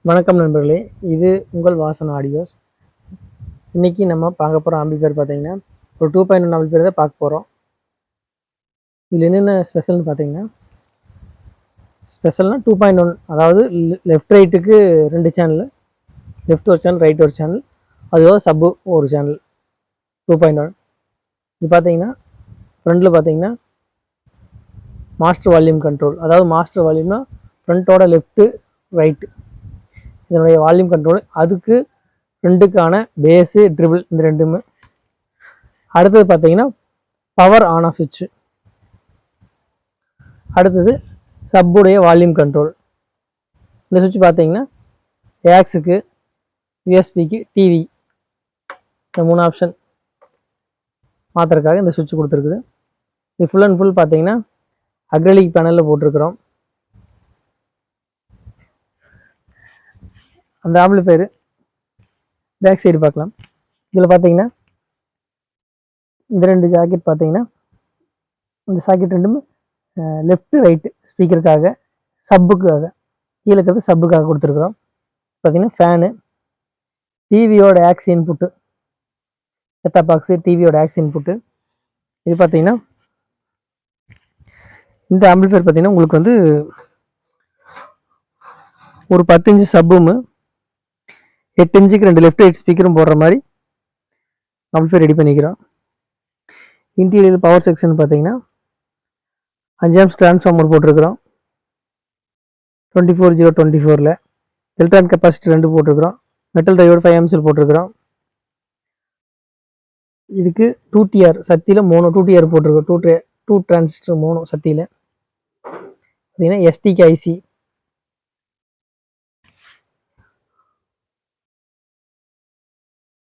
வணக்கம் நண்பர்களே, இது உங்கள் வாசன் ஆடியோஸ். இன்றைக்கி நம்ம பார்க்க போகிற ஆம்பிளிஃபையர் பார்த்தீங்கன்னா ஒரு 2.1 ஆம்பிளிஃபையர் தான் பார்க்க போகிறோம். இதில் என்னென்ன ஸ்பெஷல்னு பார்த்தீங்கன்னா, ஸ்பெஷல்னால் 2.1, அதாவது லெஃப்ட் ரைட்டுக்கு 2 சேனல், லெஃப்ட் ஒரு சேனல், ரைட் ஒரு சேனல், அதுவாக சப்பு ஒரு சேனல் 2.1. இது பார்த்தீங்கன்னா ஃப்ரண்டில் பார்த்தீங்கன்னா மாஸ்டர் வால்யூம் கண்ட்ரோல், அதாவது மாஸ்டர் வால்யூம்னா ஃப்ரண்ட்டோட லெஃப்ட்டு ரைட்டு இதனுடைய வால்யூம் கண்ட்ரோல். அதுக்கு ரெண்டுக்கான பேஸு ட்ரிபிள் இந்த ரெண்டுமே. அடுத்தது பார்த்தீங்கன்னா பவர் ஆன் ஆஃப் சுவிட்சு. அடுத்தது சப்புடைய வால்யூம் கண்ட்ரோல். இந்த சுவிட்ச் பார்த்தீங்கன்னா ஏக்ஸுக்கு, யூஎஸ்பிக்கு, டிவி இந்த 3 ஆப்ஷன் மாற்றுறதுக்காக இந்த சுவிட்ச் கொடுத்துருக்குது. இது ஃபுல் அண்ட் ஃபுல் பார்த்தீங்கன்னா அக்ரிலிக் பேனலில் போட்டிருக்கிறோம். அந்த ஆம்பிளிஃபையர் பேக் சைடு பார்க்கலாம். இதில் பார்த்தீங்கன்னா இந்த 2 ஜாக்கெட் பார்த்தீங்கன்னா இந்த சாக்கெட் ரெண்டுமே லெஃப்ட் ரைட்டு ஸ்பீக்கருக்காக, சப்புக்காக, கீழே இருக்கிறது சப்புக்காக கொடுத்துருக்குறோம். பார்த்தீங்கன்னா ஃபேனு, டிவியோட ஆக்ஸ் இன்புட்டு, செட்டாப் பாக்ஸு, டிவியோட ஆக்ஸ் இன்புட்டு. இது பார்த்தீங்கன்னா இந்த ஆம்பிளிஃபையர் பார்த்தீங்கன்னா உங்களுக்கு வந்து ஒரு 10 இன்ச்சு சப்பும் 8 இன்ச்சுக்கு 2 லெஃப்ட் ரைட் ஸ்பீக்கரும் போடுற மாதிரி ஆம்பிளிஃபையர் ரெடி பண்ணிக்கிறோம். இன்டீரியர் பவர் செக்ஷன் பார்த்தீங்கன்னா 5 ஆம்ப்ஸ் டிரான்ஸ்ஃபார்மர் போட்டிருக்கிறோம். 24/024 எலக்ட்ரான் கெப்பாசிட்டி 2 போட்டிருக்கிறோம். மெட்டல் டையோடு 5 ஆம்ப்ஸில் போட்டிருக்கிறோம். இதுக்கு 2TR சக்தியில் மோனோ 2TR போட்டிருக்கோம். 2 டிரான்சிஸ்டர் மோனோ சக்தியில் பார்த்தீங்கன்னா எஸ்டிக்கு ஐசி,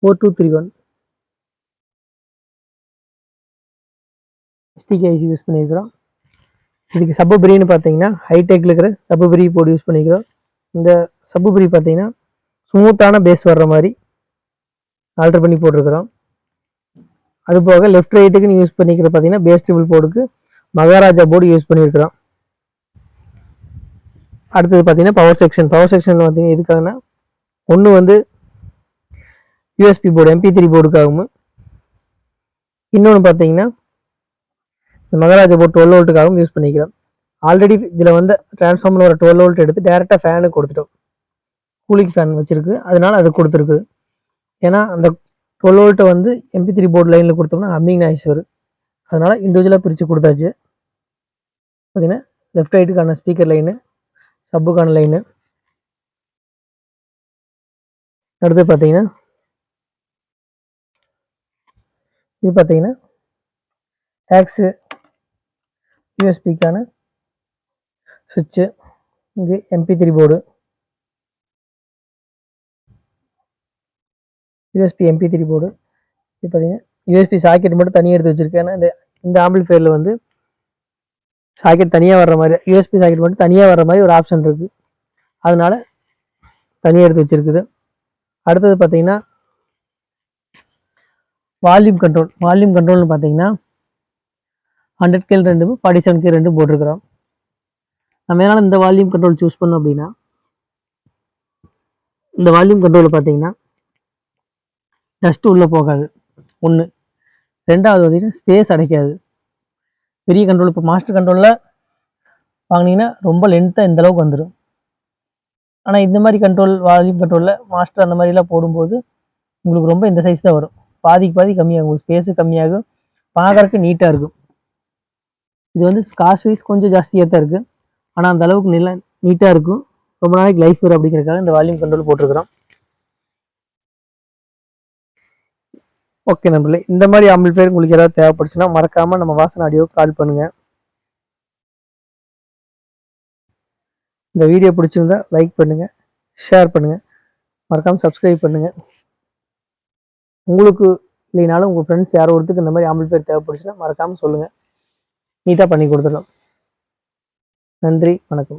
O231 எஸ்டிக்கு ஐசி யூஸ் பண்ணியிருக்கிறோம். இதுக்கு சப்பபரின்னு பார்த்தீங்கன்னா ஹைடெக்கில் இருக்கிற சப்பபரி போர்டு யூஸ் பண்ணிக்கிறோம். இந்த சப்பபரி பார்த்தீங்கன்னா ஸ்மூத்தான பேஸ் வர்ற மாதிரி ஆல்டர் பண்ணி போட்டிருக்கிறோம். அதுபோக லெஃப்ட் ரைட்டுக்குன்னு யூஸ் பண்ணிக்கிற பார்த்தீங்கன்னா பேஸ் ட்ரிபிள் போர்டுக்கு மகாராஜா போர்டு யூஸ் பண்ணியிருக்கிறோம். அடுத்தது பார்த்தீங்கன்னா பவர் செக்ஷன் பார்த்தீங்கன்னா எதுக்காகனா, ஒன்று வந்து யூஎஸ்பி போர்டு MP3 போர்டுக்காகவும், இன்னொன்று பார்த்தீங்கன்னா இந்த மகாராஜா போர்டு 12 வோல்ட்டுக்காகவும் யூஸ் பண்ணிக்கிறோம். ஆல்ரெடி இதில் வந்து டிரான்ஸ்ஃபார்மர் ஒரு 12 வோல்ட் எடுத்து டேரெக்டாக ஃபேனுக்கு கொடுத்துட்டோம். கூலிங் ஃபேன் வச்சுருக்கு, அதனால அது கொடுத்துருக்கு. ஏன்னா அந்த 12 வோல்ட்டை வந்து MP3 போர்டு லைனில் கொடுத்தோம்னா ஹம்மிங் நாய்ஸ் வரும். அதனால் இண்டிவிஜுவலாக பிரித்து கொடுத்தாச்சு. பார்த்தீங்கன்னா லெஃப்ட் ரைட்டுக்கான ஸ்பீக்கர் லைனு, சப்புக்கான லைனு. அடுத்து பார்த்தீங்கன்னா இது பார்த்தீங்கன்னா ஆக்ஸு யூஎஸ்பிக்கான சுவிட்சு. இது MP3 board, USB MP3 board. இது பார்த்தீங்கன்னா யூஎஸ்பி சாக்கெட் மட்டும் தனியாக எடுத்து வச்சுருக்கேன். ஏன்னா இந்த ஆம்பிளிஃபையரில் வந்து சாக்கெட் தனியாக வர்ற மாதிரி, யூஎஸ்பி சாக்கெட் மட்டும் தனியாக வர்ற மாதிரி ஒரு ஆப்ஷன் இருக்குது, அதனால தனியாக எடுத்து வச்சுருக்குது. அடுத்தது பார்த்தீங்கன்னா வால்யூம் கண்ட்ரோல்னு பார்த்தீங்கன்னா 100K 2, 47K 2 போட்டிருக்கிறோம். நம்ம என்னால் இந்த வால்யூம் கண்ட்ரோல் சூஸ் பண்ணோம் அப்படின்னா, இந்த வால்யூம் கண்ட்ரோலில் பார்த்தீங்கன்னா டஸ்ட்டு உள்ளே போகாது, ஒன்று. ரெண்டாவது பார்த்தீங்கன்னா ஸ்பேஸ் அடைக்காது. பெரிய கண்ட்ரோல் இப்போ மாஸ்டர் கண்ட்ரோலில் வாங்கினீங்கன்னா ரொம்ப லென்த்தாக இந்த அளவுக்கு வந்துடும். ஆனால் இந்த மாதிரி கண்ட்ரோல் வால்யூம் கண்ட்ரோலில் மாஸ்டர் அந்த மாதிரிலாம் போடும்போது உங்களுக்கு ரொம்ப இந்த சைஸ் தான் வரும். பாதி கம்மியாகும், ஸ்பேஸு கம்மியாகும், பார்க்குறக்கு நீட்டாக இருக்கும். இது வந்து காஸ்ட் வைஸ் கொஞ்சம் ஜாஸ்தியாக தான் இருக்குது, ஆனால் அந்த அளவுக்கு நீட்டாக இருக்கும், ரொம்ப நாளைக்கு லைஃப் வரும். அப்படிங்கிறதுக்காக இந்த வால்யூம் கண்ட்ரோல் போட்டிருக்கிறோம். ஓகே நண்பர்களே, இந்த மாதிரி ஆம்பிளிஃபையர் உங்களுக்கு ஏதாவது தேவைப்படுச்சுன்னா மறக்காமல் நம்ம வாசன் ஆடியோவுக்கு கால் பண்ணுங்கள். இந்த வீடியோ பிடிச்சிருந்தா லைக் பண்ணுங்கள், ஷேர் பண்ணுங்கள், மறக்காமல் சப்ஸ்கிரைப் பண்ணுங்கள். உங்களுக்கு இல்லைனாலும் உங்கள் ஃப்ரெண்ட்ஸ் யாரோ ஒருத்தருக்கு இந்த மாதிரி ஆம்பிளிஃபையர் தேவைப்படுச்சுன்னா மறக்காமல் சொல்லுங்கள், நீட்டாக பண்ணி கொடுத்துடலாம். நன்றி, வணக்கம்.